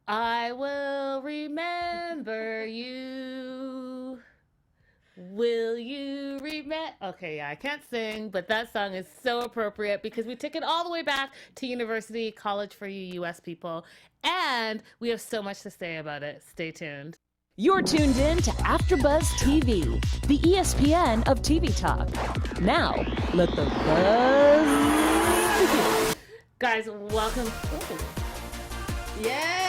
I will remember you. Will you remember? Okay, yeah, I can't sing, but that song is so appropriate because we took it all the way back to university, college for you US people, and we have so much to say about it. Stay tuned. You're tuned in to AfterBuzz TV, the ESPN of TV talk. Now, let the buzz begin. Guys, welcome. Ooh. Yes!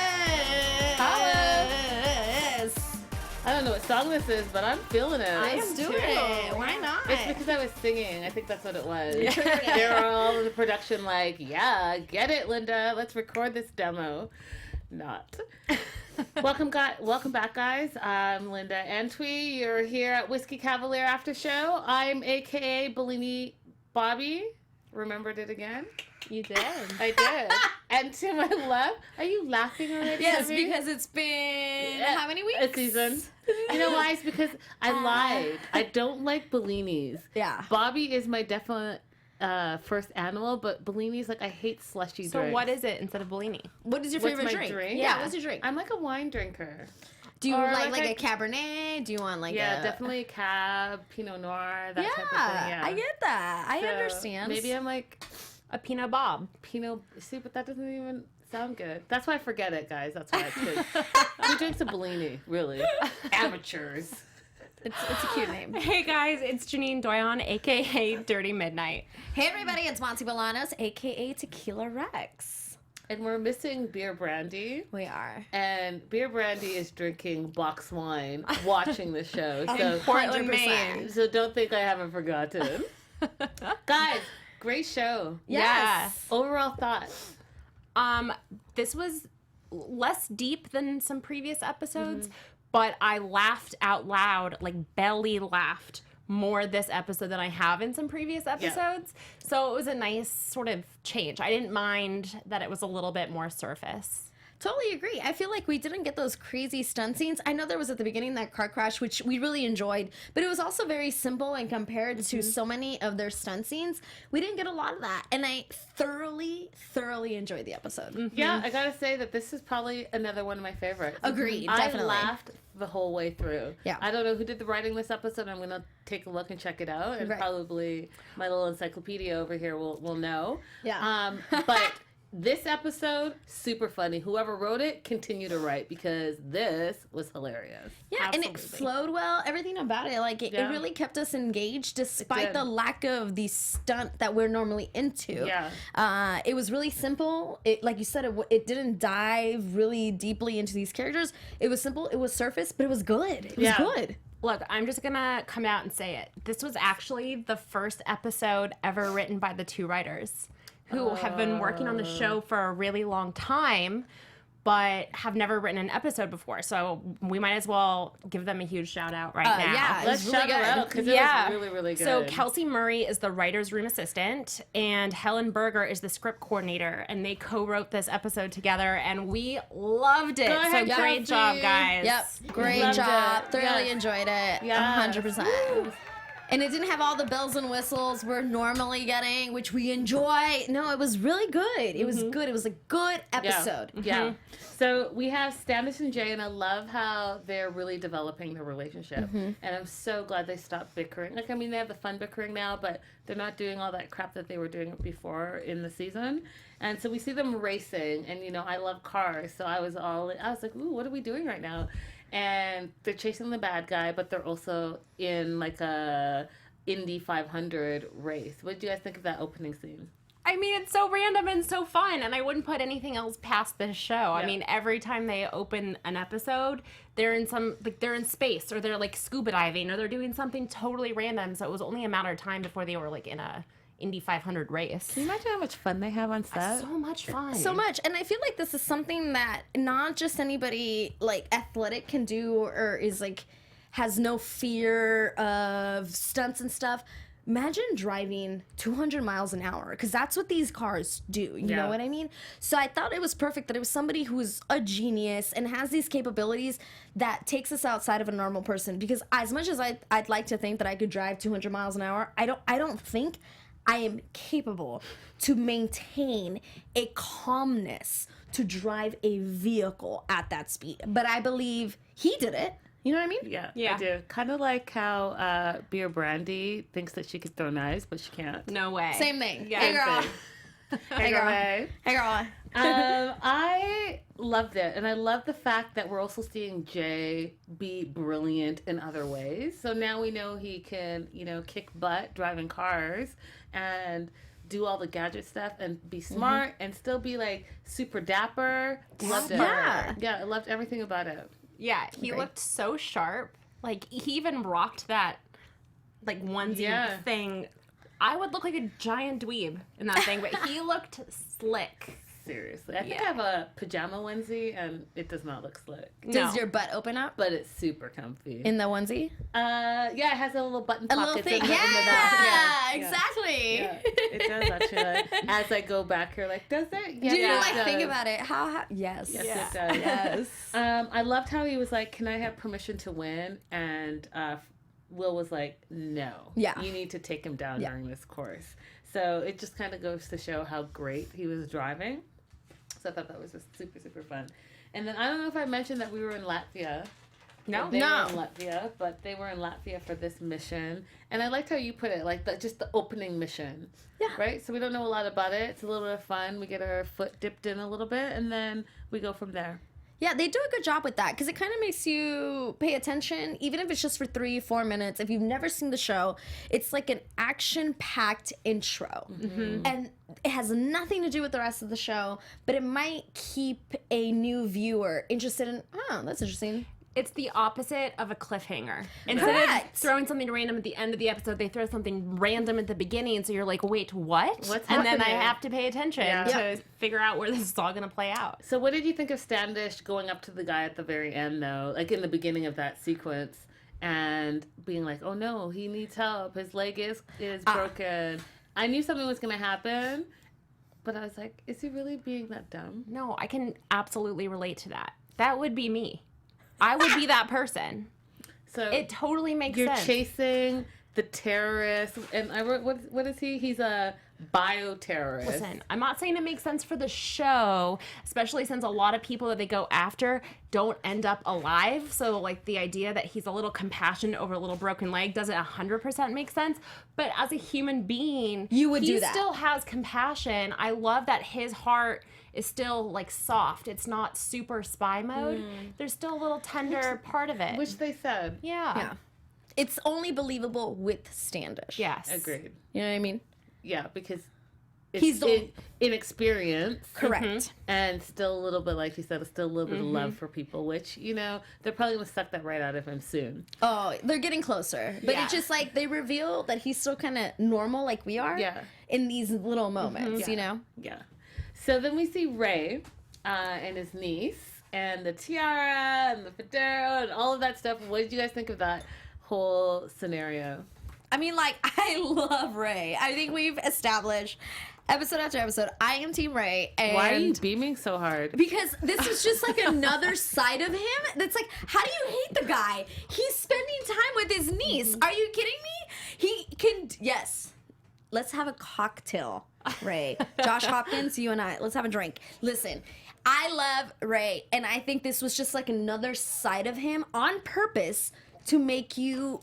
I don't know what song this is, but I'm feeling it. Let's do it. Why not? It's because I was singing. I think that's what it was. They were all in the production like, yeah, get it, Linda. Let's record this demo. Not. Welcome back, guys. I'm Linda Antwi. You're here at Whiskey Cavalier After Show. I'm a.k.a. Bellini Bobby. Remembered it again? You did. I did. And to my left, are you laughing already? Yes, because it's been how many weeks? A season. You know why? It's because I lied. I don't like Bellinis. Yeah. Bobby is my definite first animal, but Bellini's like, I hate slushy drinks. So what is it instead of Bellini? What is your What's favorite my drink? Yeah, what's your drink? I'm like a wine drinker. Do you Or like a Cabernet? Do you want definitely a Cab, Pinot Noir, that type of thing. Yeah, I get that. I So understand. Maybe I'm like A Pinot Bob. Pinot. See, but that doesn't even sound good. That's why I forget it, guys. That's why it's good. Who drinks a Bellini? Really? Amateurs. It's a cute name. Hey guys, it's Janine Doyon, aka Dirty Midnight. Hey everybody, it's Monse Bolanos, aka Tequila Rex. And we're missing Beer Brandy. We are. And Beer Brandy is drinking box wine, watching the show. So Portland, 100%. Maine. So don't think I haven't forgotten. Guys, great show. Yes. Overall thoughts. This was less deep than some previous episodes, but I laughed out loud, like belly laughed more this episode than I have in some previous episodes. So it was a nice sort of change. I didn't mind that it was a little bit more surface. Totally agree. I feel like we didn't get those crazy stunt scenes. I know there was at the beginning that car crash, which we really enjoyed, but it was also very simple and compared to so many of their stunt scenes, we didn't get a lot of that. And I thoroughly enjoyed the episode. Yeah, I gotta say that this is probably another one of my favorites. Agreed, definitely. I laughed the whole way through. Yeah. I don't know who did the writing this episode. I'm gonna take a look and check it out, and Right. probably my little encyclopedia over here will know. Yeah. But this episode, super funny. Whoever wrote it, continue to write because this was hilarious. Yeah, and it Absolutely. flowed well. Everything about it, like it really kept us engaged despite did. the lack of the stunt that we're normally into. Yeah. It was really simple. It, like you said, it didn't dive really deeply into these characters. It was simple. It was surface, but it was good. It was good. Look, I'm just gonna come out and say it. This was actually the first episode ever written by the two writers who have been working on the show for a really long time, but have never written an episode before. So we might as well give them a huge shout out right now. Yeah, Let's it's shout really her good. out because it was really, really good. So Kelsey Murray is the writer's room assistant, and Helen Berger is the script coordinator, and they co-wrote this episode together, and we loved it. Go ahead, so great Kelsey. job, guys. Yep, great Loved job. it. Thoroughly Yes. enjoyed it. Yeah. 100%. And it didn't have all the bells and whistles we're normally getting, which we enjoy. No, it was really good. It was good. It was a good episode. Yeah. So we have Standish and Jay, and I love how they're really developing their relationship. And I'm so glad they stopped bickering. Like, I mean, they have the fun bickering now, but they're not doing all that crap that they were doing before in the season. And so we see them racing, and, you know, I love cars. So I was like, ooh, what are we doing right now? And they're chasing the bad guy, but they're also in like a Indy 500 race. What did you guys think of that opening scene? I mean, it's so random and so fun, and I wouldn't put anything else past this show. Yeah. I mean, every time they open an episode, they're in space, or they're like scuba diving, or they're doing something totally random. So it was only a matter of time before they were like in a Indy 500 race. Can you imagine how much fun they have on set? So much fun. So much. And I feel like this is something that not just anybody like athletic can do or is like has no fear of stunts and stuff. Imagine driving 200 miles an hour, because that's what these cars do. You know what I mean? So I thought it was perfect that it was somebody who's a genius and has these capabilities that takes us outside of a normal person. Because as much as I'd like to think that I could drive 200 miles an hour, I don't think I am capable to maintain a calmness to drive a vehicle at that speed. But I believe he did it. You know what I mean? Yeah, Yeah. I do. Kind of like how Beer Brandy thinks that she could throw knives, but she can't. No way. Same thing. Yeah. Hey, girl. Hey, girl. Hey, girl. I loved it, and I love the fact that we're also seeing Jay be brilliant in other ways. So now we know he can, kick butt driving cars and do all the gadget stuff and be smart and still be like super dapper. Loved it. Yeah, I loved everything about it. Yeah, he looked so sharp. Like, he even rocked that, like, onesie thing. I would look like a giant dweeb in that thing, but he looked slick. Seriously. I think I have a pajama onesie, and it does not look slick. Does your butt open up But it's super comfy. in the onesie? Yeah, it has a little button A pockets little thing. in the back. Exactly. Yeah, it does actually. As I go back here, like, does it? Yeah, Do you it like think does. about it? How yes. Yes, Yeah. it does. Yes. I loved how he was like, "Can I have permission to win?" And Will was like, "No. Yeah. You need to take him down during this course." So it just kind of goes to show how great he was driving. So I thought that was just super, super fun. And then I don't know if I mentioned that we were in Latvia. No. They were in Latvia, but they were in Latvia for this mission. And I liked how you put it, like just the opening mission. Yeah. Right? So we don't know a lot about it. It's a little bit of fun. We get our foot dipped in a little bit, and then we go from there. Yeah, they do a good job with that because it kind of makes you pay attention, even if it's just for 3-4 minutes. If you've never seen the show, it's like an action-packed intro. And it has nothing to do with the rest of the show, but it might keep a new viewer interested in, oh, that's interesting. It's the opposite of a cliffhanger. Instead of Correct. throwing something random at the end of the episode, they throw something random at the beginning, so you're like, wait, what? What's and then I happening? have to pay attention to figure out where this is all going to play out. So what did you think of Standish going up to the guy at the very end, though? Like in the beginning of that sequence, and being like, oh no, he needs help. His leg is broken. I knew something was going to happen, but I was like, is he really being that dumb? No, I can absolutely relate to that. That would be me. I would be that person. So It totally makes you're sense. chasing the terrorist, and I wrote, what is he? He's a bioterrorist. Listen, I'm not saying it makes sense for the show, especially since a lot of people that they go after don't end up alive. So, like, the idea that he's a little compassionate over a little broken leg doesn't 100% make sense. But as a human being, You would he do that. still has compassion. I love that his heart is still, like, soft. It's not super spy mode. There's still a little tender part of it. Which they said. Yeah. It's only believable with Standish. Yes. Agreed. You know what I mean? Yeah, because it's He's the- inexperienced. Correct. And still a little bit, like you said, still a little bit of love for people, which, they're probably going to suck that right out of him soon. Oh, they're getting closer. But Yeah. it's just like they reveal that he's still kind of normal like we are in these little moments, you know? Yeah. So then we see Ray and his niece and the tiara and the fedora and all of that stuff. What did you guys think of that whole scenario? I mean, like, I love Ray. I think we've established episode after episode, I am Team Ray. And Why are you beaming so hard? because this is just like another side of him that's like, how do you hate the guy? He's spending time with his niece. Are you kidding me? He can, yes. Let's have a cocktail, Ray. Josh Hopkins, you and I, let's have a drink. Listen, I love Ray, and I think this was just like another side of him on purpose to make you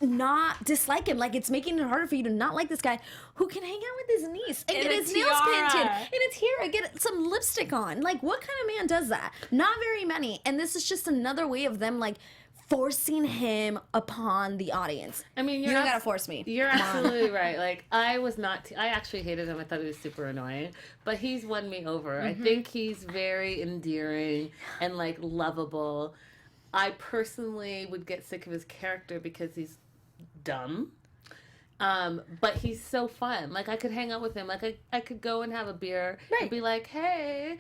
not dislike him. Like, it's making it harder for you to not like this guy who can hang out with his niece and get a his nails tiara. painted and a tiara, get some lipstick on. Like, what kind of man does that? Not very many. And this is just another way of them, like, forcing him upon the audience. I mean, You don't gotta force me. You're absolutely right. Like, I actually hated him. I thought he was super annoying, but he's won me over. I think he's very endearing and, like, lovable. I personally would get sick of his character because he's dumb. But he's so fun. Like, I could hang out with him. Like, I could go and have a beer and be like, hey,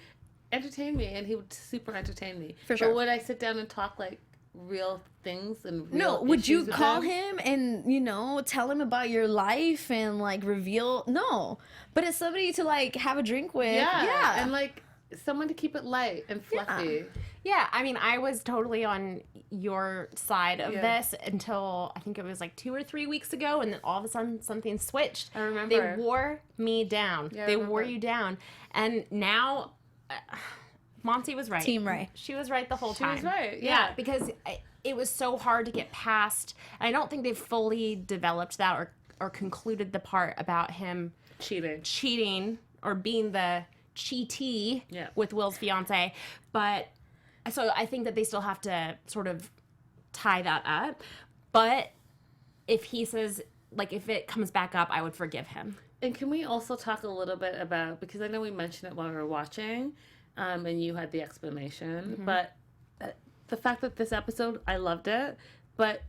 entertain me. And he would super entertain me. For sure. But would I sit down and talk, like, real things and real No, would you issues with call him and, you know, tell him about your life and, like, reveal? No. But it's somebody to, like, have a drink with. Yeah. And, like, someone to keep it light and fluffy. Yeah, I mean, I was totally on your side of Yeah. this until I think it was like 2 or 3 weeks ago, and then all of a sudden something switched. I remember. They wore me down. Yeah, I they wore remember. you down. And now, Monty was right. Team Ray. She was right the whole She time. was right, Yeah, yeah. because it was so hard to get past. And I don't think they've fully developed that or concluded the part about him cheating or being the cheatee with Will's fiance. But so I think that they still have to sort of tie that up. But if he says, like, if it comes back up, I would forgive him. And can we also talk a little bit about, because I know we mentioned it while we were watching, and you had the explanation, but the fact that this episode, I loved it, but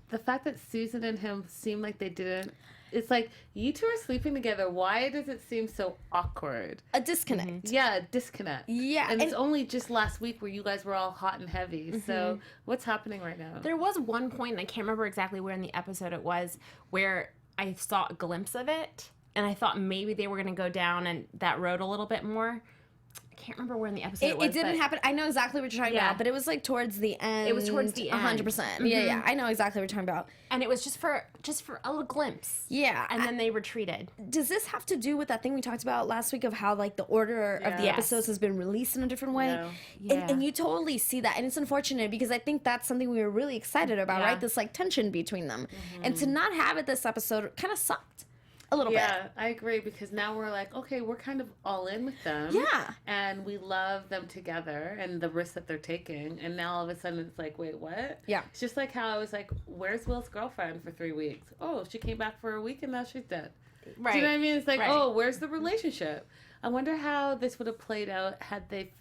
the fact that Susan and him seemed like they didn't, it's like, you two are sleeping together. Why does it seem so awkward? A disconnect. Yeah, disconnect. Yeah, And it's only just last week where you guys were all hot and heavy. So what's happening right now? There was one point, and I can't remember exactly where in the episode it was, where I saw a glimpse of it, and I thought maybe they were going to go down and that road a little bit more. I can't remember where in the episode it was. It didn't happen. I know exactly what you're talking about, but it was like towards the end. It was towards the end. 100%. Yeah. I know exactly what you're talking about. And it was just for a little glimpse. Yeah. And then they retreated. Does this have to do with that thing we talked about last week of how like the order of the Yes. episodes has been released in a different way? No. Yeah. And you totally see that. And it's unfortunate because I think that's something we were really excited about, Yeah. right? This like tension between them. And to not have it this episode kind of sucked a little bit. Yeah, I agree, because now we're like, okay, we're kind of all in with them. Yeah. And we love them together and the risks that they're taking. And now all of a sudden it's like, wait, what? Yeah. It's just like how I was like, where's Will's girlfriend for 3 weeks? Oh, she came back for a week and now she's dead. Right. Do you know what I mean? It's like, Right. oh, where's the relationship? I wonder how this would have played out had they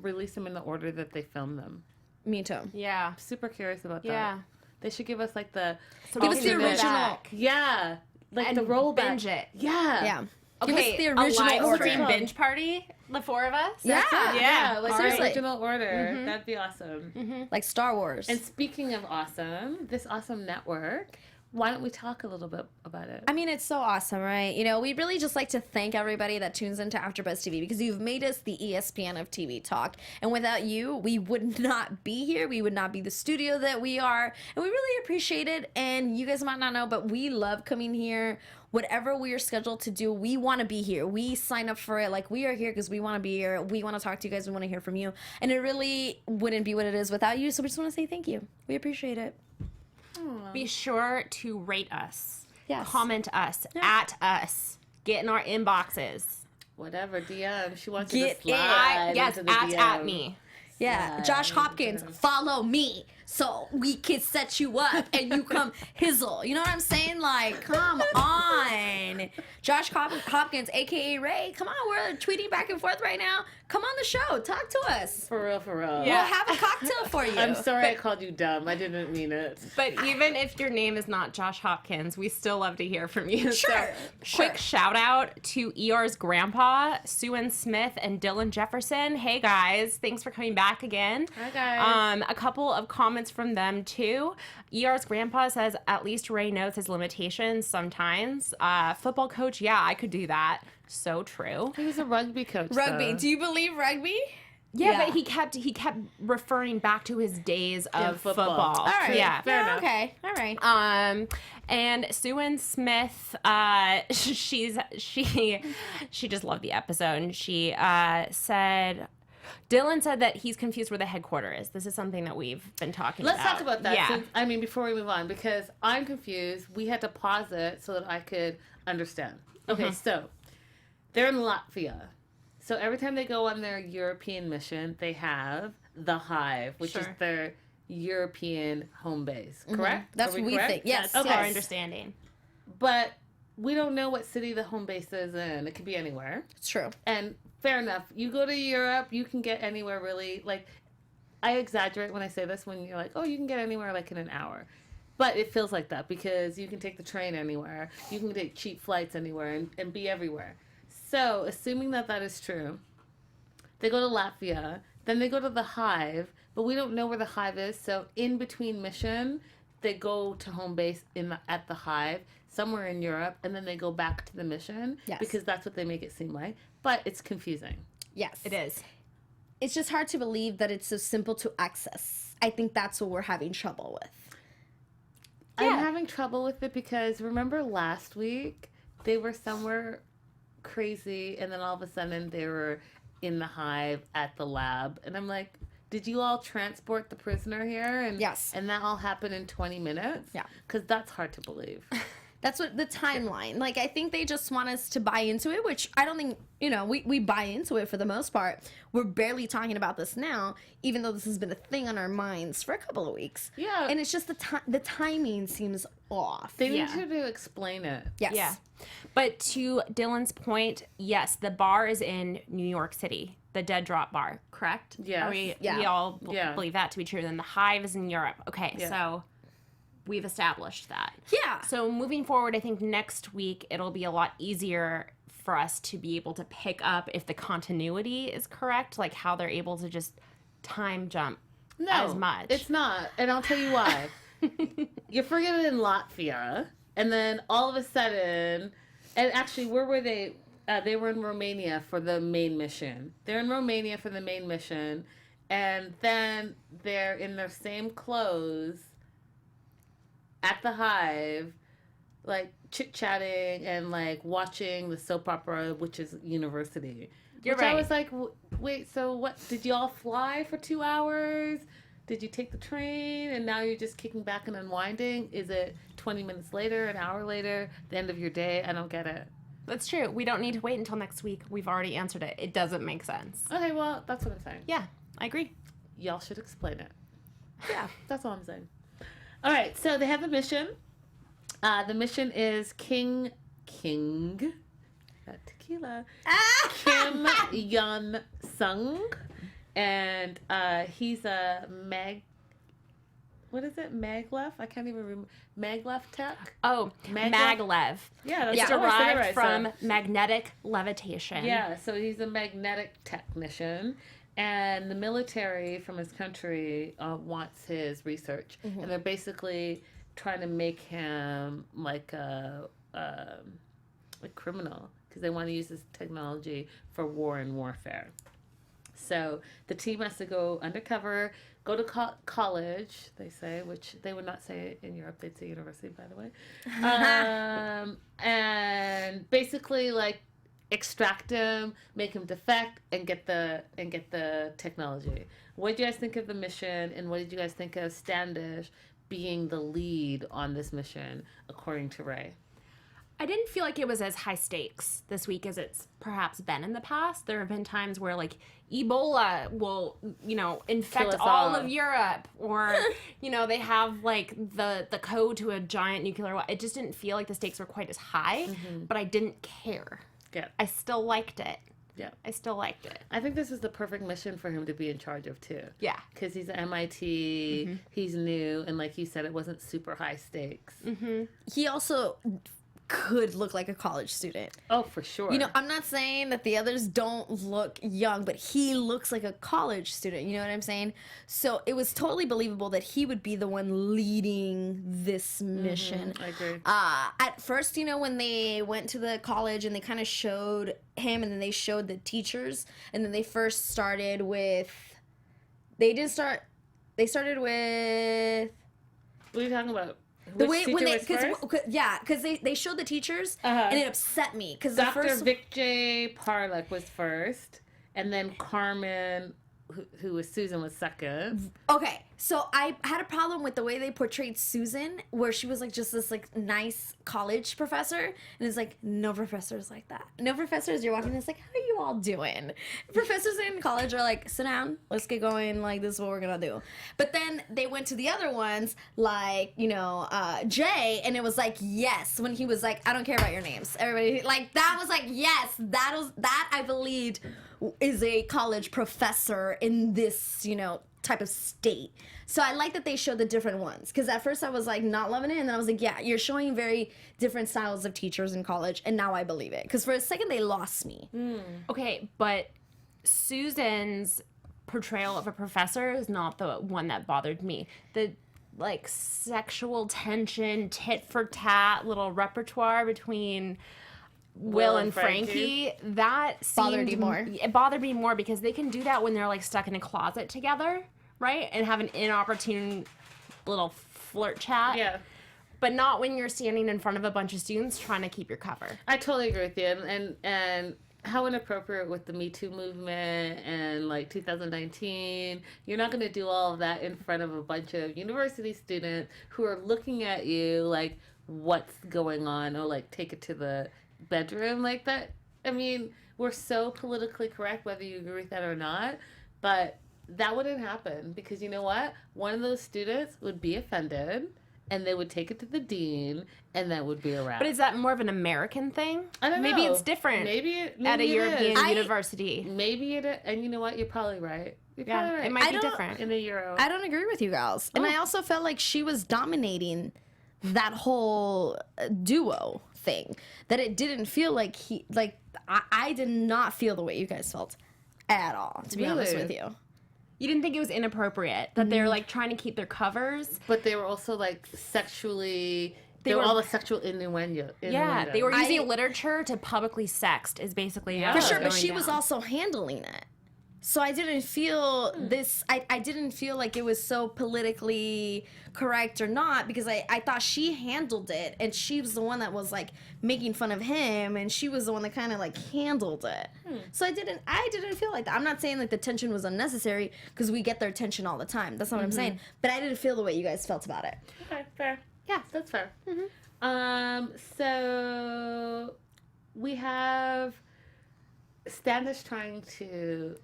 released them in the order that they filmed them. Me too. Yeah. I'm super curious about that. Yeah. They should give us like the... So Give we us can the go original. back. Yeah. Like And the rollback. binge it. Yeah. Yeah. Okay, Give us the original a live order. stream binge party, the four of us. Yeah. Yeah, like Seriously. the original order. That'd be awesome. Like Star Wars. And speaking of awesome, this awesome network, why don't we talk a little bit about it? I mean, it's so awesome, right? You know, we really just like to thank everybody that tunes into AfterBuzz TV because you've made us the ESPN of TV talk. And without you, we would not be here. We would not be the studio that we are. And we really appreciate it. And you guys might not know, but we love coming here. Whatever we are scheduled to do, we want to be here. We sign up for it. Like, we are here because we want to be here. We want to talk to you guys. We want to hear from you. And it really wouldn't be what it is without you. So we just want to say thank you. We appreciate it. Be sure to rate us. Yes. Comment us. At us. Get in our inboxes. Whatever, DM. She wants you Get to slide Yes, into the DM. at me. Yeah, Josh Hopkins, follow me so we can set you up and you come hizzle. You know what I'm saying? Like, come on. Josh Hopkins, a.k.a. Ray, come on. We're tweeting back and forth right now. Come on the show. Talk to us. For real, for real. Yeah. We'll have a cocktail for you. I'm sorry I called you dumb. I didn't mean it. But even if your name is not Josh Hopkins, we still love to hear from you. Sure, Quick shout out to ER's grandpa, Sue Smith, and Dylan Jefferson. Hey guys, thanks for coming back again. Hi, guys. A couple of comments from them too. ER's grandpa says at least Ray knows his limitations sometimes. Football coach, yeah, I could do that. So true. He was a rugby coach. Rugby. though. Do you believe rugby? Yeah, but he kept referring back to his days of football. football. All right. Yeah. Fair enough. Okay. All right. And Sue Smith, she just loved the episode, and she said, Dylan said that he's confused where the headquarters is. This is something that we've been talking Let's about. talk about that. Yeah. So, I mean, before we move on, because I'm confused. We had to pause it so that I could understand. Okay, so they're in Latvia. So every time they go on their European mission, they have the Hive, which is Sure. their European home base. Correct? That's Are what we correct? think. Yes. That's Okay. our understanding. But we don't know what city the home base is in. It could be anywhere. It's true. And fair enough. You go to Europe, you can get anywhere really. Like, I exaggerate when I say this when you're like, oh, you can get anywhere like in an hour. But it feels like that because you can take the train anywhere. You can take cheap flights anywhere and be everywhere. So, assuming that that is true, they go to Latvia, then they go to the Hive, but we don't know where the Hive is. So, in between mission, they go to home base at the Hive, somewhere in Europe, and then they go back to the mission Yes. because that's what they make it seem like. But it's confusing. Yes. It is. it's just hard to believe that it's so simple to access. I think that's what we're having trouble with. I'm having trouble with it because remember last week they were somewhere crazy and then all of a sudden they were in the hive at the lab. And I'm like, did you all transport the prisoner here? And Yes. And that all happened in 20 minutes? Yeah. Because that's hard to believe. That's what the timeline. Like, I think they just want us to buy into it, which I don't think, we buy into it for the most part. We're barely talking about this now, even though this has been a thing on our minds for a couple of weeks. Yeah. And it's just the timing seems off. They need to explain it. Yes. Yeah. But to Dylan's point, yes, the bar is in New York City, the Dead Drop Bar, correct? Yes. We Yeah. all believe that to be true. Then the hive is in Europe. Okay, Yeah. so we've established that. Yeah. So moving forward, I think next week it'll be a lot easier for us to be able to pick up if the continuity is correct, like how they're able to just time jump as much. It's not. And I'll tell you why. You're forgetting in Latvia, and then all of a sudden, and actually, where were they? They were in Romania for the main mission. They're in Romania for the main mission, and then they're in their same clothes at the hive, like chit-chatting and like watching the soap opera, which is University. You're Which I right. was like, wait, so what? Did you all fly for 2 hours? Did you take the train and now you're just kicking back and unwinding? Is it 20 minutes later, an hour later, the end of your day? I don't get it. That's true. We don't need to wait until next week. We've already answered it. It doesn't make sense. Okay, well, that's what I'm saying. Yeah, I agree. Y'all should explain it. Yeah. That's all I'm saying. All right, so they have a mission. The mission is King, tequila, Kim Yun Sung, and he's a maglev? I can't even remember. Maglev tech? Oh, maglev. Yeah, that's It's I always say it derived right, from so- magnetic levitation. Yeah, so he's a magnetic technician, and the military from his country wants his research, and they're basically trying to make him like a criminal because they want to use this technology for war and warfare. So the team has to go undercover, go to college, they say, which they would not say in Europe. They'd say university, by the way. And basically, like, extract him, make him defect, and get the technology. What did you guys think of the mission, and what did you guys think of Standish being the lead on this mission, according to Ray? I didn't feel like it was as high stakes this week as it's perhaps been in the past. There have been times where, like, Ebola will, infect us all all. of Europe, or, they have, like, the code to a giant nuclear weapon. It just didn't feel like the stakes were quite as high, but I didn't care. Yeah. I still liked it. Yeah. I still liked it. I think this is the perfect mission for him to be in charge of, too. Yeah. Because he's at MIT, he's new, and like you said, it wasn't super high stakes. He also could look like a college student. Oh, for sure. I'm not saying that the others don't look young, but he looks like a college student. You know what I'm saying? So it was totally believable that he would be the one leading this mission. I agree. At first, when they went to the college and they kind of showed him and then they showed the teachers, and then they first started with... They started with... What are you talking about? The Which way when teacher they, was first? because they showed the teachers and it upset me because the Dr. first Vic J. Parlek was first, and then Carmen, who was Susan, was second. Okay, so I had a problem with the way they portrayed Susan, where she was like just this like nice college professor, and it's like no professors like that. No professors. You're walking, it's like, how are you all doing? Professors in college are like, sit down, let's get going. Like, this is what we're gonna do. But then they went to the other ones, like Jay, and it was like, yes, when he was like, I don't care about your names. Everybody like that was like, yes, that I believed is a college professor in this type of state. So I like that they showed the different ones, because at first I was like not loving it, and then I was like, yeah, you're showing very different styles of teachers in college, and now I believe it, because for a second they lost me. Okay, but Susan's portrayal of a professor is not the one that bothered me. The like sexual tension, tit for tat little repertoire between Will and Frankie, that Bothered you more? It bothered me more because they can do that when they're like stuck in a closet together, right? And have an inopportune little flirt chat. Yeah. But not when you're standing in front of a bunch of students trying to keep your cover. I totally agree with you. And how inappropriate with the Me Too movement and like 2019. You're not going to do all of that in front of a bunch of university students who are looking at you like, what's going on? Or like, take it to the bedroom like that. I mean, we're so politically correct, whether you agree with that or not. But that wouldn't happen because you know what? One of those students would be offended. And they would take it to the dean, and that would be a wrap. But is that more of an American thing? I don't know. Maybe it's different. Maybe at a it European is. university. Maybe it is. And you know what? You're probably right. You're probably right. It might be don't- different. In a Euro. I don't agree with you girls. And I also felt like she was dominating that whole duo thing. That it didn't feel like I did not feel the way you guys felt at all, to be honest Really? with you. You didn't think it was inappropriate that they're like trying to keep their covers? But they were also like sexually. They were all a sexual innuendo. Yeah, they were using literature to publicly sext is basically how For it For sure, was but going she down. was also handling it. So I didn't feel this, I didn't feel like it was so politically correct or not because I thought she handled it and she was the one that was like making fun of him and she was the one that kind of like handled it. So I didn't feel like that. I'm not saying like the tension was unnecessary because we get their attention all the time. That's not what I'm saying. But I didn't feel the way you guys felt about it. Okay, fair. Yeah, that's fair. So we have Standish trying to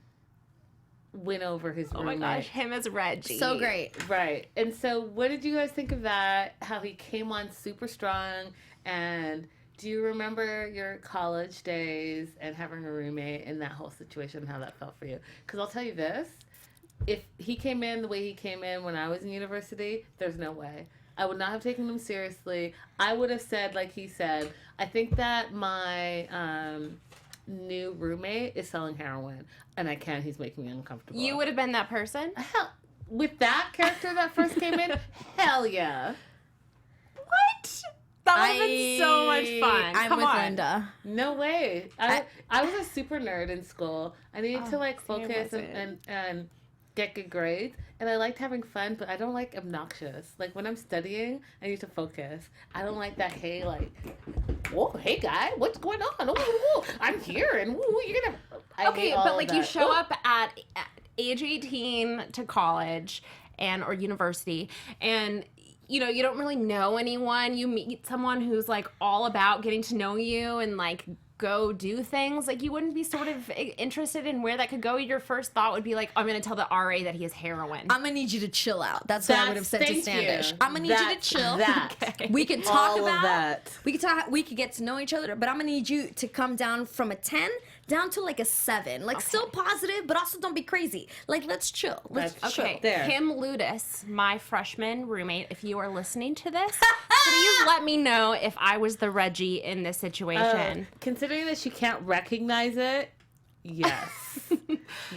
win over his Oh roommate. my gosh, him as Reggie. So great. Right. And so what did you guys think of that? How he came on super strong, and do you remember your college days and having a roommate and that whole situation, how that felt for you? Because I'll tell you this, if he came in the way he came in when I was in university, there's no way. I would not have taken him seriously. I would have said, like he said, I think that my new roommate is selling heroin, and I can't. He's making me uncomfortable. You would have been that person? Hell, with that character that first came in, hell yeah. What? That would have been so much fun. I'm Come with on. Linda. No way. I was a super nerd in school. I needed to like same focus wasn't. and get good grades, and I liked having fun, but I don't like obnoxious. Like when I'm studying, I need to focus. I don't like that. Hey, like, whoa, hey guy, what's going on? Oh, I'm here, and you're gonna. I Okay, hate all but of like you that. show up at age 18 to college or university, and you know you don't really know anyone. You meet someone who's like all about getting to know you and like go do things. Like you wouldn't be sort of interested in where that could go. Your first thought would be like, I'm gonna tell the RA that he has heroin. I'm gonna need you to chill out. That's what I would have said to Thank Standish. you. I'm gonna need you to chill. That. We can talk All of about that. We can talk. We could get to know each other, but I'm gonna need you to come down from a 10 down to like a 7. Like still positive, but also don't be crazy. Like let's chill. Let's That's- chill. Okay, There. Kim Ludis, my freshman roommate, if you are listening to this, please let me know if I was the Reggie in this situation. Considering that she can't recognize it, yes.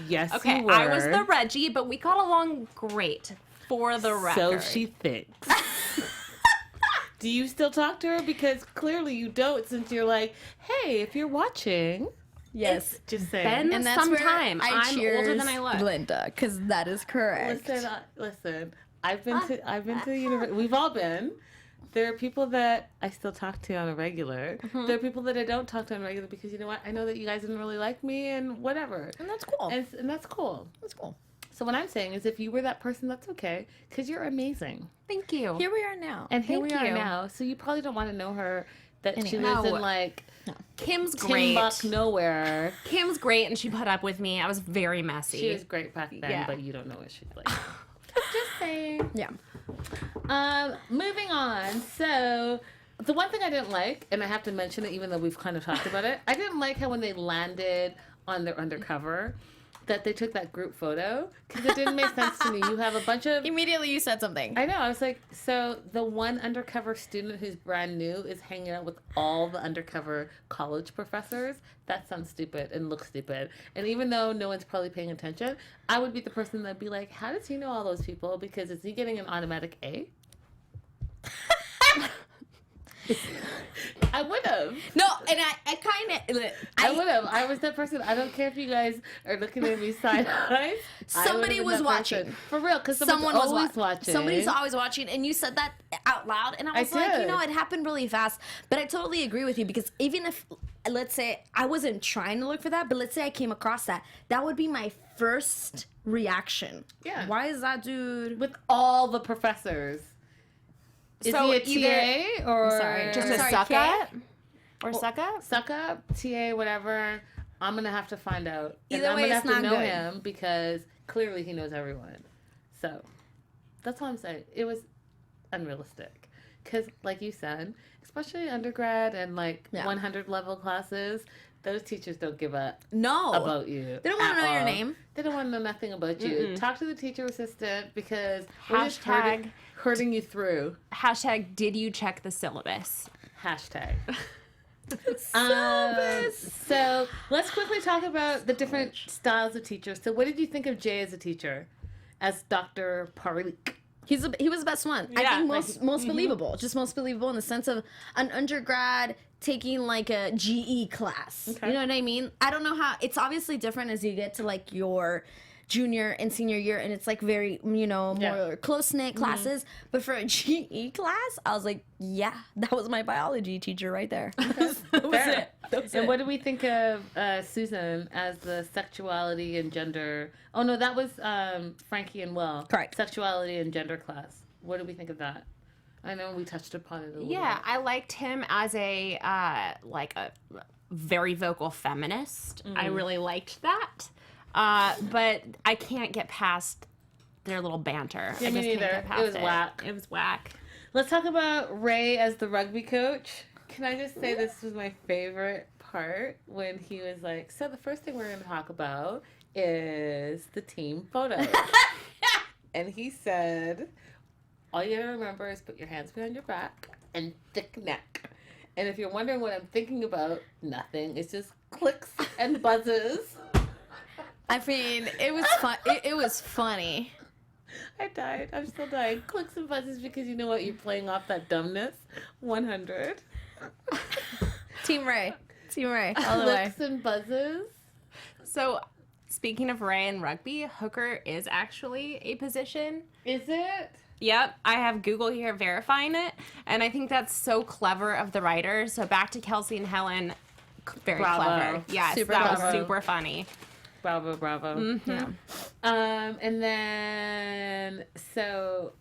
Yes, Okay, you were. I was the Reggie, but we got along great for the record. So she thinks. Do you still talk to her? Because clearly you don't, since you're like, hey, if you're watching, Yes. just saying. Ben- And that's Sometime. where I'm older cheers than I look. Linda, because that is correct. Listen. I've been to university. We've all been. There are people that I still talk to on a regular. Mm-hmm. There are people that I don't talk to on a regular because you know what? I know that you guys didn't really like me and whatever. And that's cool. And that's cool. That's cool. So what I'm saying is if you were that person, that's okay because you're amazing. Thank you. Here we are now. And here Thank we are you. now. So you probably don't want to know her that she Anyway. lives in No. like Kim's great. Timbuk nowhere. Kim's great, and she put up with me. I was very messy. She was great back then, Yeah. but you don't know what she's like. Just saying. Yeah. Moving on. So the one thing I didn't like, and I have to mention it even though we've kind of talked about it, I didn't like how when they landed on their undercover that they took that group photo because it didn't make sense to me. You have a bunch of... Immediately you said something. I know. I was like, so the one undercover student who's brand new is hanging out with all the undercover college professors? That sounds stupid and looks stupid. And even though no one's probably paying attention, I would be the person that'd be like, how does he know all those people? Because is he getting an automatic A? I would have. No, and I kind of... I would have. I was that person. I don't care if you guys are looking at me side eyes. Somebody was watching. For real, because Someone someone's was always watching. Somebody's always watching, and you said that out loud, and I was like, did. it happened really fast. But I totally agree with you, because even if, let's say, I wasn't trying to look for that, but let's say I came across that would be my first reaction. Yeah. Why is that dude... With all the professors. Is So he a TA or... Just a Sorry, suck Kay? up? Or suck up? Suck up, TA, whatever. I'm going to have to find out. Either and way, I'm it's going to have to not know good. him because clearly he knows everyone. So that's all I'm saying. It was unrealistic. Because like you said, especially undergrad and like 100 level classes, those teachers don't give up about you. They don't want to know your all. name. They don't want to know nothing about you. Talk to the teacher assistant because we're just Hashtag hurting you through. Hashtag did you check the syllabus? Hashtag. So let's quickly talk about the different styles of teachers. So what did you think of Jay as a teacher? As Dr. Parlik? He was the best one. I Yeah, think like, most believable. Just most believable in the sense of an undergrad taking like a GE class. Okay. You know what I mean? I don't know how. It's obviously different as you get to like your junior and senior year, and it's like very, more close-knit classes. But for a GE class, I was like, yeah, that was my biology teacher right there. That was Fair. it. And what do we think of Susan as the sexuality and gender? Oh no, that was Frankie and Will. Correct. Sexuality and gender class. What do we think of that? I know we touched upon it a little Yeah, bit. I liked him as a like a very vocal feminist. I really liked that. But I can't get past their little banter. Yeah, I me just can't neither. get past It was whack. It was whack. Let's talk about Ray as the rugby coach. Can I just say this was my favorite part when he was like, so the first thing we're going to talk about is the team photos. And he said, all you got to remember is put your hands behind your back and thick neck. And if you're wondering what I'm thinking about, nothing. It's just clicks and buzzes. I mean, it was fun. It was funny. I died. I'm still dying. Clicks and buzzes because you know what? You're playing off that dumbness. 100. Team Ray, all the way. Clicks and buzzes. So, speaking of Ray and rugby, hooker is actually a position. Is it? Yep, I have Google here verifying it, and I think that's so clever of the writers. So back to Kelsey and Helen, very Bravo. clever. Yes, Super that clever. was super funny. Bravo, bravo. Yeah. And then, so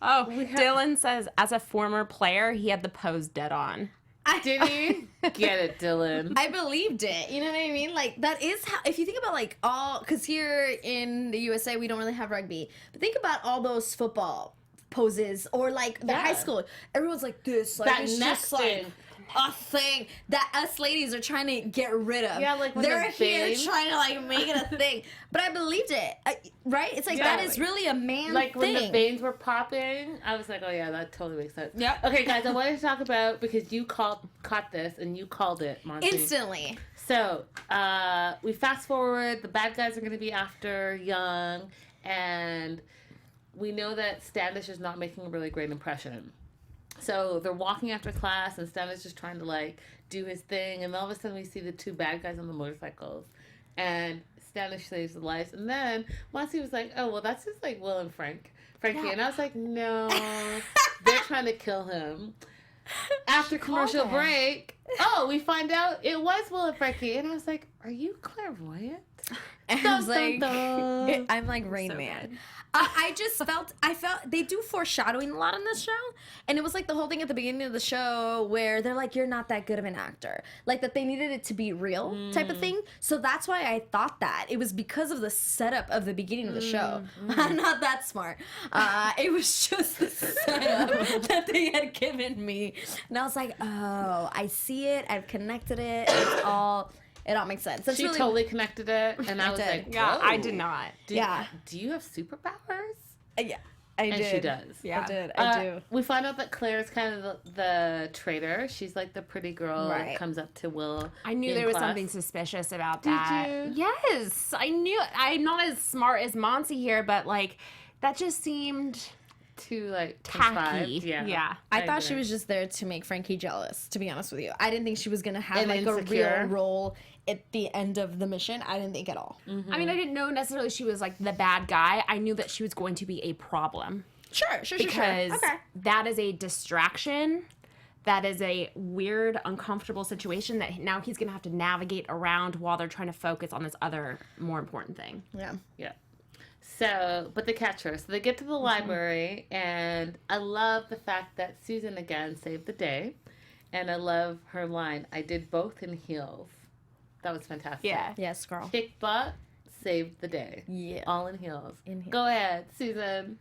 Oh, Dylan says, as a former player, he had the pose dead on. did he? Get it, Dylan. I believed it. You know what I mean? Like, that is how, if you think about like because here in the USA, we don't really have rugby, but think about all those football poses or like the high school. Everyone's like this. Like, That it's neck just like thing. a thing that us ladies are trying to get rid of. Yeah, like when they're the here vein- trying to like make it a thing. But I believed it. Right? It's like Yeah. that is really a man Like when thing. the veins were popping, I was like, oh yeah, that totally makes sense. Yep. Okay, guys, I wanted to talk about, because you caught this and you called it, Monse. Instantly. So, we fast forward, the bad guys are going to be after Young, and we know that Standish is not making a really great impression. So they're walking after class, and Standish is trying to, like, do his thing, and all of a sudden we see the two bad guys on the motorcycles, and Standish saves the lives, and then Monse was like, oh, well, that's just, like, Will and Frankie, Yeah. and I was like, no, they're trying to kill him. After commercial them. break, we find out it was Will and Frankie, and I was like, "Are you clairvoyant?" And I was Dun, like, dun, dun. I'm like Rain So Man. good. I felt they do foreshadowing a lot in this show, and it was like the whole thing at the beginning of the show where they're like, you're not that good of an actor, like that they needed it to be real type of thing. So that's why I thought that it was because of the setup of the beginning of the show. I'm not that smart. It was just the setup that they had given me, and I was like, oh, I see it. I've connected it. It all makes sense. That's She really, totally connected it, and I was did. like, Yeah, Whoa. I did not. Yeah. Do you have superpowers? yeah, I And did. she does. Yeah. I did. I do. We find out that Claire's kind of the traitor. She's like the pretty girl that Right. comes up to Will. I knew in there was class. something suspicious about Did that. you? Yes, I knew. I'm not as smart as Monse here, but like that just seemed too like tacky. contrived. Yeah. I thought she agree. was just there to make Frankie jealous, to be honest with you. I didn't think she was going to have And like insecure. a real role at the end of the mission. I didn't think at all. I mean, I didn't know necessarily she was like the bad guy. I knew that she was going to be a problem. Sure. Because Okay. that is a distraction. That is a weird, uncomfortable situation that now he's going to have to navigate around while they're trying to focus on this other, more important thing. Yeah. Yeah. So, but they catch her. So they get to the library, and I love the fact that Susan again saved the day. And I love her line, I did both in heels. That was fantastic. Yeah. Yes, girl. Kick butt, saved the day. Yeah. All in heels. In heels. Go ahead, Susan.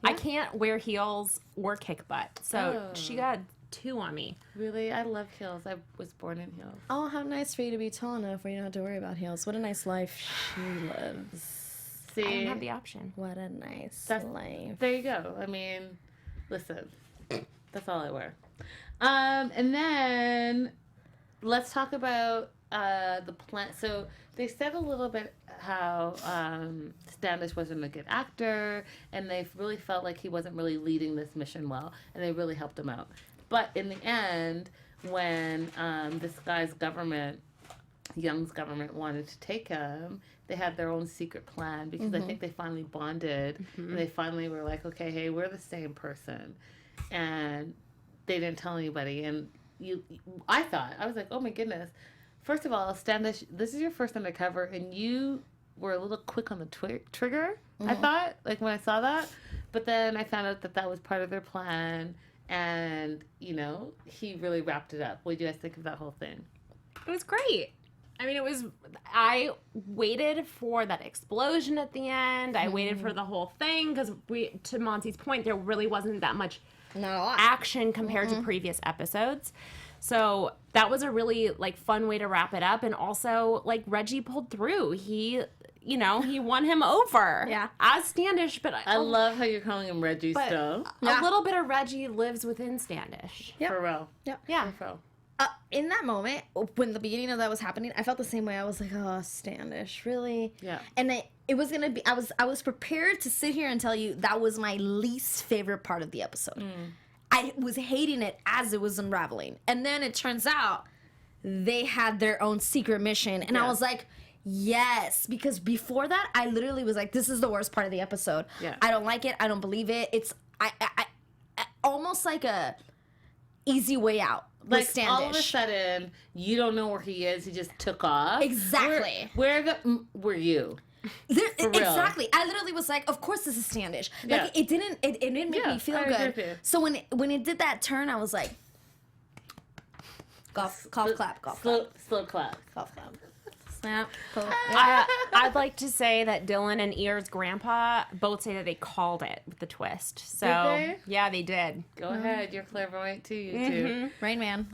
I can't wear heels or kick butt. So Oh. she got 2 on me. Really? I love heels. I was born in heels. Oh, how nice for you to be tall enough where you don't have to worry about heels. What a nice life she lives. I didn't See? have the option. What a nice That's- life. There you go. I mean, listen, that's all I wear. And then let's talk about the plan. So they said a little bit how Standish wasn't a good actor, and they really felt like he wasn't really leading this mission well, and they really helped him out. But in the end, when this guy's government, Young's government, wanted to take him, they had their own secret plan because I think they finally bonded, and they finally were like, okay, hey, we're the same person. And they didn't tell anybody. And I was like, oh my goodness. First of all, Standish, this is your first undercover, and you were a little quick on the trigger, I thought, like when I saw that. But then I found out that that was part of their plan, and, you know, he really wrapped it up. What did you guys think of that whole thing? It was great. I mean, I waited for that explosion at the end. I waited for the whole thing because to Monty's point, there really wasn't that much Not a lot. action compared to previous episodes. So that was a really like fun way to wrap it up. And also like Reggie pulled through. He won him over. Yeah. As Standish, but I love how you're calling him Reggie but still. Yeah. a little bit of Reggie lives within Standish. Yep. For real. Yeah. For real. In that moment, when the beginning of that was happening, I felt the same way. I was like, oh, Standish, really? Yeah. And it was going to be, I was prepared to sit here and tell you that was my least favorite part of the episode. I was hating it as it was unraveling. And then it turns out they had their own secret mission. And I Yeah. was like, yes. Because before that, I literally was like, this is the worst part of the episode. Yeah. I don't like it. I don't believe it. It's I almost like a easy way out. Like With Standish. all of a sudden, you don't know where he is. He just took off. Exactly. Where were you? Real. Exactly. I literally was like, of course this is Standish. Yeah. Like it didn't make Yeah, me feel I agree good. with you. So when it did that turn, I was like, golf clap. Slow clap. Snap. I'd like to say that Dylan and Ear's grandpa both say that they called it with the twist. So they? yeah, they did. Go ahead. You're clairvoyant too, you two. Rain Man.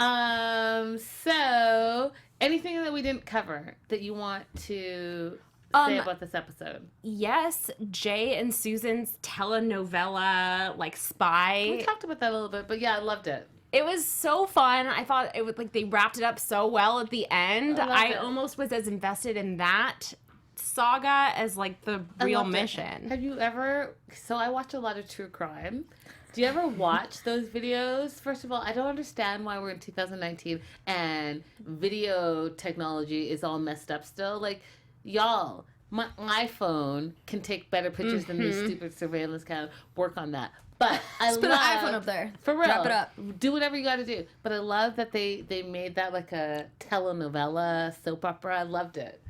So anything that we didn't cover that you want to say about this episode? Yes, Jay and Susan's telenovela like spy. We talked about that a little bit, but yeah, I loved it. It was so fun. I thought it was like they wrapped it up so well at the end. I loved I it. almost was as invested in that saga as like the real loved it. mission. Have you ever? So I watch a lot of true crime. Do you ever watch those videos? First of all, I don't understand why we're in 2019 and video technology is all messed up still. Like, y'all, my iPhone can take better pictures than these stupid surveillance cameras. Work on that. But I Just put love an iPhone up there. For real. Wrap it up. Do whatever you got to do. But I love that they made that like a telenovela, soap opera. I loved it.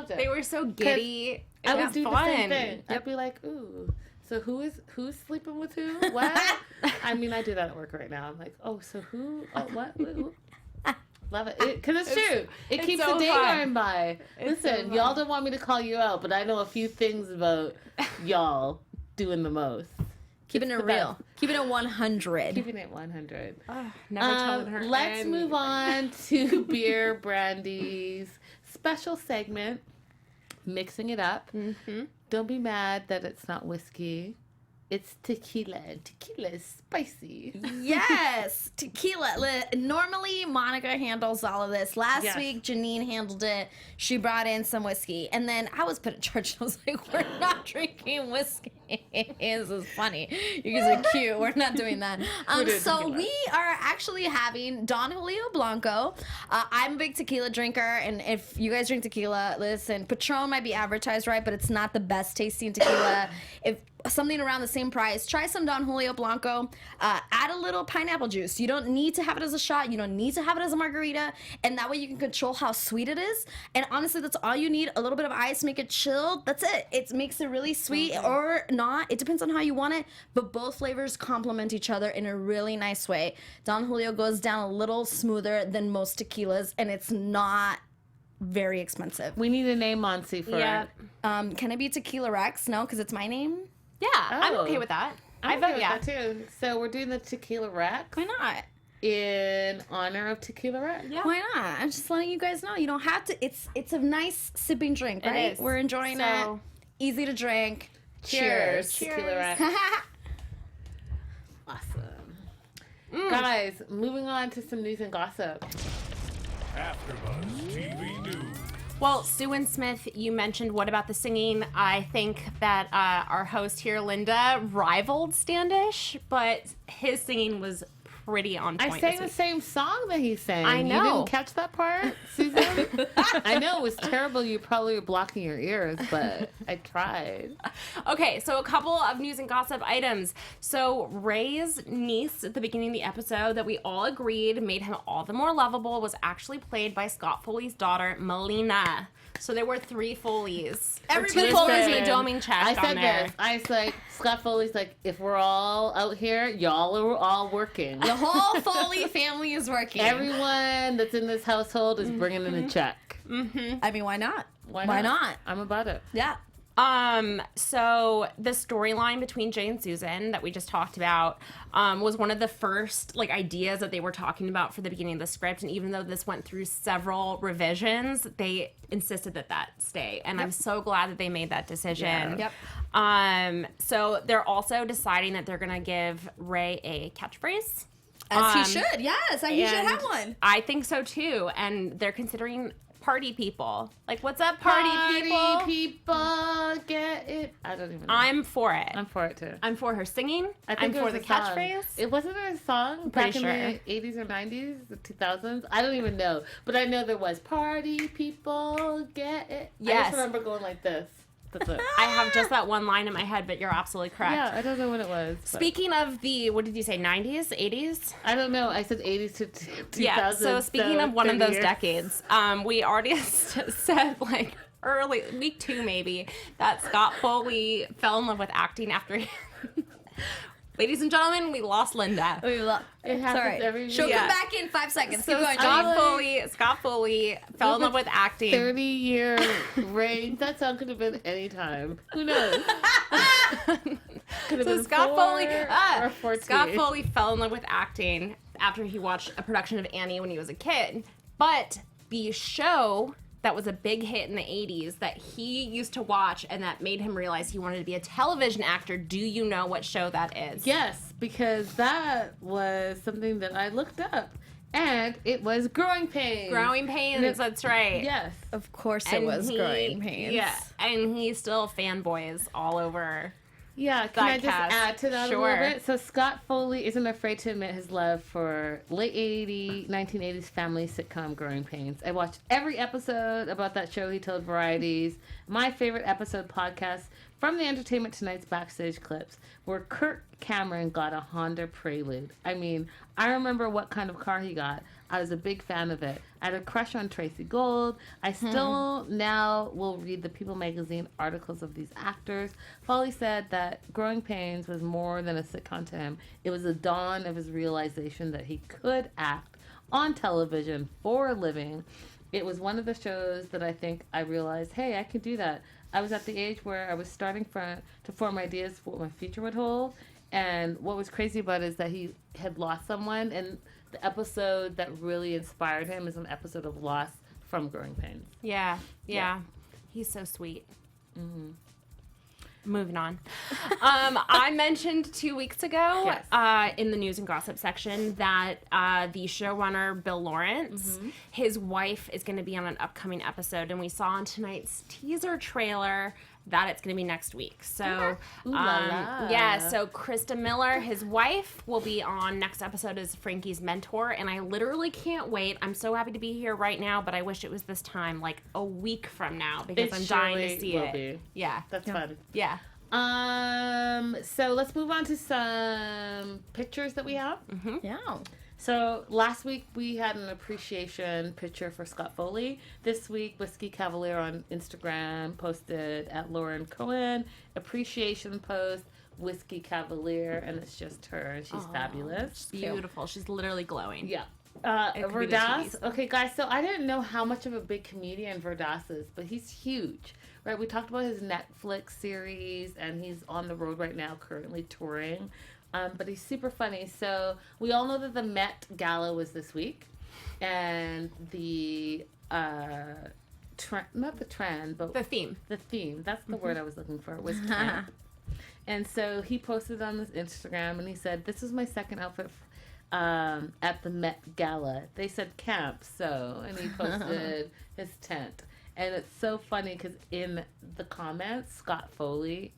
They were so giddy. I It would was do fun. the same thing. I'd be like, ooh. So who's sleeping with who? What? I mean, I do that at work right now. I'm like, oh, so who? Oh, what? Who? Love it. Because it's true. It it's keeps so the day fun. going by. It's Listen, so y'all fun. don't want me to call you out, but I know a few things about y'all doing the most. Keeping it the real. best. Keeping it 100. Keeping it 100. Never telling her. Let's move on to Beer Brandy's special segment, Mixing It Up. Mm-hmm. Don't be mad that it's not whiskey. It's tequila, and tequila is spicy. Yes, tequila. Normally, Monica handles all of this. Last Yes. week, Janine handled it. She brought in some whiskey. And then I was put in charge. I was like, we're not drinking whiskey. This is funny. You guys are cute. We're not doing that. So we are actually having Don Julio Blanco. I'm a big tequila drinker, and if you guys drink tequila, listen, Patron might be advertised right, but it's not the best tasting tequila. If something around the same price, try some Don Julio Blanco. Add a little pineapple juice. You don't need to have it as a shot. You don't need to have it as a margarita, and that way you can control how sweet it is. And honestly, that's all you need. A little bit of ice, make it chilled. That's it. It makes it really sweet or not. It depends on how you want it, but both flavors complement each other in a really nice way. Don Julio goes down a little smoother than most tequilas, and it's not very expensive. We need a name, Monse, for it. Can it be Tequila Rex? No, because it's my name. Yeah, I'm okay with that. I vote that too. So we're doing the Tequila Rex. Why not? In honor of Tequila Rex. Yeah. Why not? I'm just letting you guys know. You don't have to. It's a nice sipping drink, right? We're enjoying it. Easy to drink. Cheers. Tequila Rex. Awesome. Guys, moving on to some news and gossip. AfterBuzz TV News. Well, Sue and Smith, you mentioned what about the singing? I think that our host here, Linda, rivaled Standish, but his singing was pretty on point. I sang the same song that he sang. I know. You didn't catch that part, Susan? I know it was terrible. You probably were blocking your ears, but I tried. Okay, so a couple of news and gossip items. So Ray's niece at the beginning of the episode that we all agreed made him all the more lovable was actually played by Scott Foley's daughter, Melina. So there were 3 Foleys. Everybody 2 Foleys and a doming chest I on said there. this. I was like, Scott Foley's like, if we're all out here, y'all are all working. The whole Foley family is working. Everyone that's in this household is bringing in a check. I mean, why not? Why not? I'm about it. Yeah. So the storyline between Jay and Susan that we just talked about was one of the first ideas that they were talking about for the beginning of the script, and even though this went through several revisions, they insisted that stay, and I'm so glad that they made that decision. Yep. So they're also deciding that they're gonna give Ray a catchphrase. As he should, yes. He should have one. I think so too, and they're considering party people. What's up, party people? Get it? I don't even know. I'm for it. I'm for it too. I'm for her singing. I think I'm for the catchphrase. It wasn't there a song back in the 80s or 90s, the 2000s? I don't even know. But I know there was party people, get it. I Yes. just remember going like this. That's it. I have just that one line in my head, but you're absolutely correct. Yeah, I don't know what it was. but- Speaking of the, what did you say, 90s, 80s? I don't know. I said 80s to 2000s. Yeah, so speaking of one of 30 those years. decades, we already said, early, week 2 maybe, that Scott Foley fell in love with acting after he... Ladies and gentlemen, we lost Linda. It happens every year. She'll come back in 5 seconds. So Keep going, Scott Foley fell in love with acting. 30-year range. That song could have been any time. Who knows? Could have been Scott 4 Foley, or 14. Scott Foley fell in love with acting after he watched a production of Annie when he was a kid. But the show that was a big hit in the 80s that he used to watch and that made him realize he wanted to be a television actor, do you know what show that is? Yes, because that was something that I looked up. And it was Growing Pains. Growing Pains, that's right. Yes. Of course it was Growing Pains. Yeah, and he still fanboys all over. Yeah, can I just cast. add to that Sure. a little bit? So Scott Foley isn't afraid to admit his love for late 1980s family sitcom Growing Pains. I watched every episode about that show he told Varieties. My favorite episode podcast from the Entertainment Tonight's backstage clips where Kirk Cameron got a Honda Prelude. I mean, I remember what kind of car he got. I was a big fan of it. I had a crush on Tracy Gold. I still now will read the People magazine articles of these actors. Foley said that Growing Pains was more than a sitcom to him. It was the dawn of his realization that he could act on television for a living. It was one of the shows that I think I realized, hey, I could do that. I was at the age where I was starting to form ideas for what my future would hold. And what was crazy about it is that he had lost someone, and the episode that really inspired him is an episode of Loss from Growing Pains. Yeah. He's so sweet. Moving on. I mentioned 2 weeks ago Yes. in the news and gossip section that the showrunner, Bill Lawrence, his wife is going to be on an upcoming episode. And we saw in tonight's teaser trailer that it's going to be next week. So, Ooh la la. yeah, so Krista Miller, his wife, will be on next episode as Frankie's mentor, and I literally can't wait. I'm so happy to be here right now, but I wish it was this time, like a week from now, because I'm dying to see it. Be. Yeah. That's fun. Yeah. So let's move on to some pictures that we have. Yeah. So last week we had an appreciation picture for Scott Foley. This week, Whiskey Cavalier on Instagram posted at Lauren Cohen appreciation post Whiskey Cavalier, and it's just her, and she's fabulous. Beautiful. She's literally glowing. Yeah. It could be the Verdas. TVs. Okay, guys. So I didn't know how much of a big comedian Verdas is, but he's huge. Right? We talked about his Netflix series, and he's on the road right now, currently touring. But he's super funny. So we all know that the Met Gala was this week, and the not the trend, but The theme. the theme. That's the word I was looking for. Was camp. And so he posted on his Instagram, and he said, "This is my second outfit at the Met Gala." They said camp, so, and he posted his tent. And it's so funny because in the comments, Scott Foley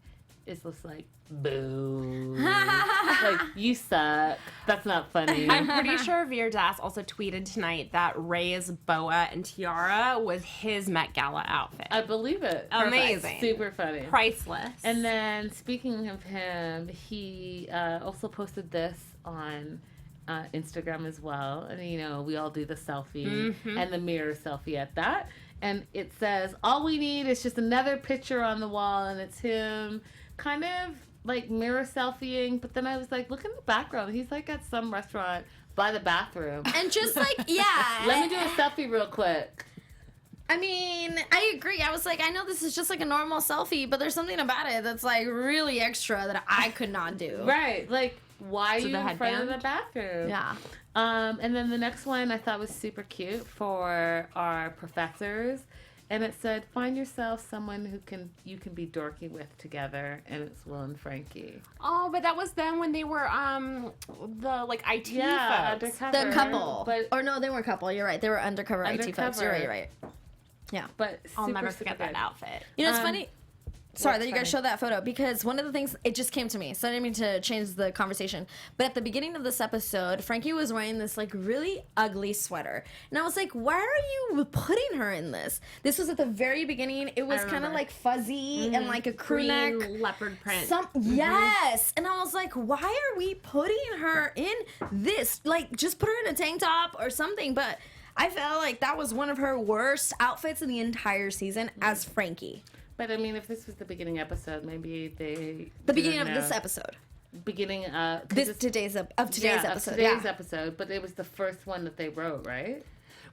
is just like, boo. Like, you suck. That's not funny. I'm pretty sure Veer Das also tweeted tonight that Ray's boa and tiara was his Met Gala outfit. I believe it. Amazing. Super funny. Priceless. And then, speaking of him, he also posted this on Instagram as well. And, you know, we all do the selfie and the mirror selfie at that. And it says, all we need is just another picture on the wall, and it's him kind of like mirror selfieing. But then I was like, look in the background. He's like at some restaurant by the bathroom. And just like, yeah. Let me do a selfie real quick. I mean, I agree. I was like, I know this is just like a normal selfie, but there's something about it that's like really extra that I could not do. Right. Like, why are So you the in front of the headband? bathroom? Yeah. And then the next one I thought was super cute for our professors. And it said, find yourself someone you can be dorky with together. And it's Will and Frankie. Oh, but that was then when they were the like IT Yeah, folks. undercover. The couple. But, Or no, they weren't couple. You're right. They were undercover IT folks. You're right. You're right. Yeah. but I'll super, never super forget that good. outfit. You know, it's Um, funny. Sorry what's that you guys funny? showed that photo, because one of the things, it just came to me, so I didn't mean to change the conversation, but at the beginning of this episode, Frankie was wearing this like really ugly sweater, and I was like, why are you putting her in this? This was at the very beginning. It was kind of remember. like fuzzy and like a crew neck. Green leopard print. Yes, and I was like, why are we putting her in this? Like, just put her in a tank top or something. But I felt like that was one of her worst outfits in the entire season as Frankie. But I mean, if this was the beginning episode, maybe they... The beginning didn't of this know. epised. Beginning of... Today's episode. Today's episode, but it was the first one that they wrote, right?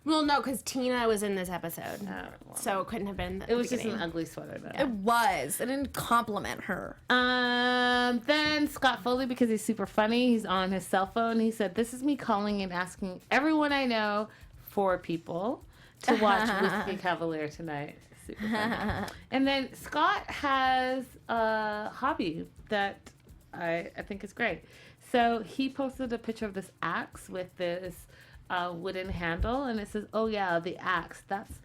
Well, no, because Tina was in this episode, Oh, well. so it couldn't have been. It was just an ugly sweater, though. It was. It didn't compliment her. Then Scott Foley, because he's super funny, he's on his cell phone. He said, "This is me calling and asking everyone I know, 4 people, to watch Whiskey Cavalier tonight." Super funny. And then Scott has a hobby that I think is great. So he posted a picture of this axe with this wooden handle, and it says, "Oh yeah, the axe. That's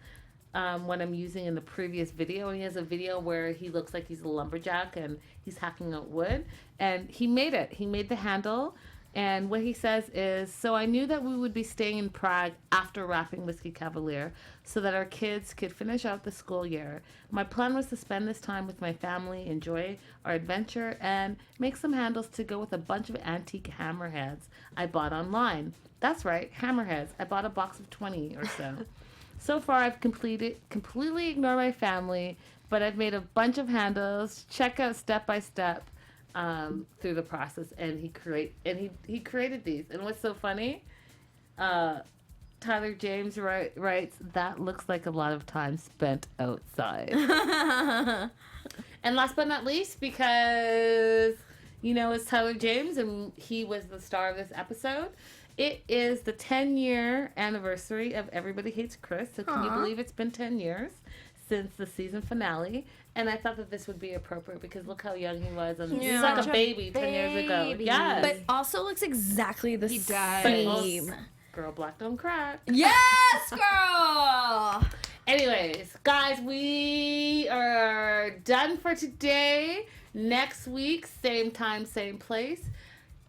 what I'm using in the previous video." And he has a video where he looks like he's a lumberjack and he's hacking out wood. And he made it. He made the handle. And what he says is, "So I knew that we would be staying in Prague after wrapping Whiskey Cavalier so that our kids could finish out the school year. My plan was to spend this time with my family, enjoy our adventure, and make some handles to go with a bunch of antique hammerheads I bought online." That's right, hammerheads. I bought a box of 20 or so. So far, I've completely ignored my family, but I've made a bunch of handles. Check out step by step through the process, and he created these. And what's so funny? Tyler James writes, "That looks like a lot of time spent outside." And last but not least, because it's Tyler James, and he was the star of this episode. It is the 10-year anniversary of Everybody Hates Chris. So can you believe it's been 10 years since the season finale? And I thought that this would be appropriate because look how young he was. And he's like Such a a baby 10 years ago. baby. Yes. But also looks exactly the does. same. Girl, black don't crack. Yes, girl! Anyways, guys, we are done for today. Next week, same time, same place.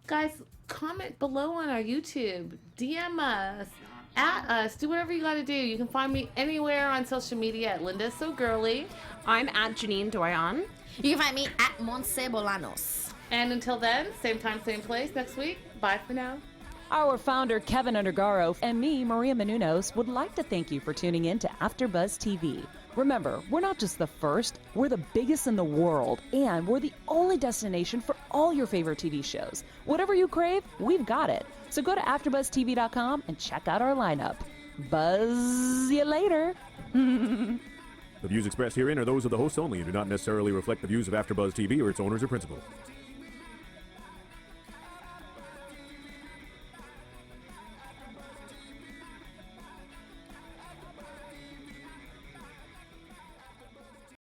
Guys, comment below on our YouTube. DM us. At us. Do whatever you gotta do. You can find me anywhere on social media at Linda So Girly. I'm at Janine Doyon. You can find me at Monse Bolanos. And until then, same time, same place next week. Bye for now. Our founder, Keven Undergaro, and me, Maria Menounos, would like to thank you for tuning in to AfterBuzz TV. Remember, we're not just the first, we're the biggest in the world, and we're the only destination for all your favorite TV shows. Whatever you crave, we've got it. So go to AfterBuzzTV.com and check out our lineup. Buzz you later. The views expressed herein are those of the hosts only and do not necessarily reflect the views of AfterBuzz TV or its owners or principals.